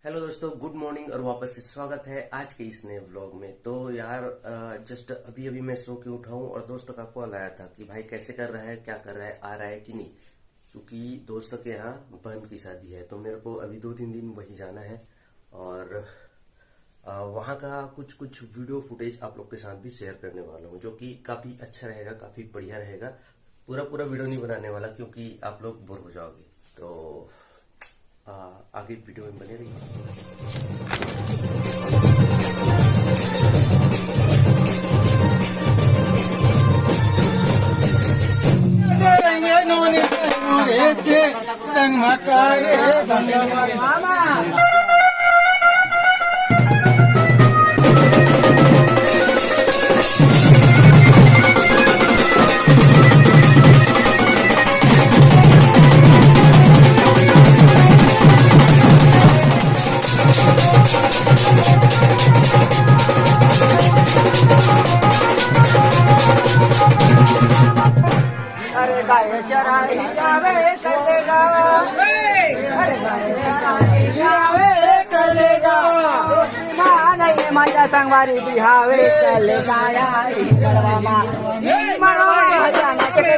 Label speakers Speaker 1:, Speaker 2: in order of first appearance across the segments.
Speaker 1: Hello दोस्तों, good morning और वापस से स्वागत है आज के इस नए व्लॉग में। तो यार जस्ट अभी अभी मैं सो के उठा हूँ और दोस्त का कॉल आया था कि भाई कैसे कर रहा है, क्या कर रहा है, आ रहा है कि नहीं। क्योंकि दोस्त के यहाँ बहन की शादी है तो मेरे को अभी 2-3 दिन वहीं जाना है और वहाँ का कुछ कुछ वीडियो फुटेज आप लोग के साथ भी शेयर करने वाला हूँ, जो कि काफी अच्छा रहेगा, काफी बढ़िया रहेगा। पूरा पूरा वीडियो नहीं बनाने वाला क्योंकि आप लोग बोर हो जाओगे। तो आगे वीडियो में बने रहिए।
Speaker 2: संग मकारे मामा अरे गाय चराई आवे कर लेगा, अरे गाय चराई आवे कर लेगा, नहीं माझ्या संगवारी बिहावे चलेगा गडवा मरवा जाण्याचे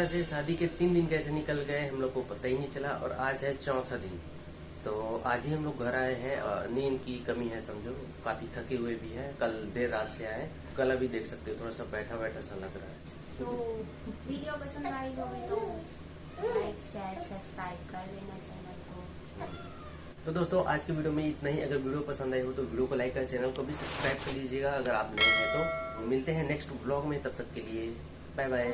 Speaker 1: से शादी के 3 दिन कैसे निकल गए हम लोग को पता ही नहीं चला, और आज है चौथा दिन। तो आज ही हम लोग घर आए हैं। नींद की कमी है समझो, काफी थके हुए भी हैं, कल देर रात से आए। गला भी देख सकते हो, थोड़ा सा बैठा बैठा सा लग रहा है।
Speaker 3: तो वीडियो पसंद आई होगी तो लाइक शेयर सब्सक्राइब कर देना चैनल को।
Speaker 1: तो दोस्तों आज की वीडियो में इतना ही। अगर वीडियो पसंद आई हो तो वीडियो को लाइक कर, चैनल को भी सब्सक्राइब कर लीजिएगा अगर आप नए हैं तो। मिलते हैं नेक्स्ट व्लॉग में, तब तक के लिए बाय बाय।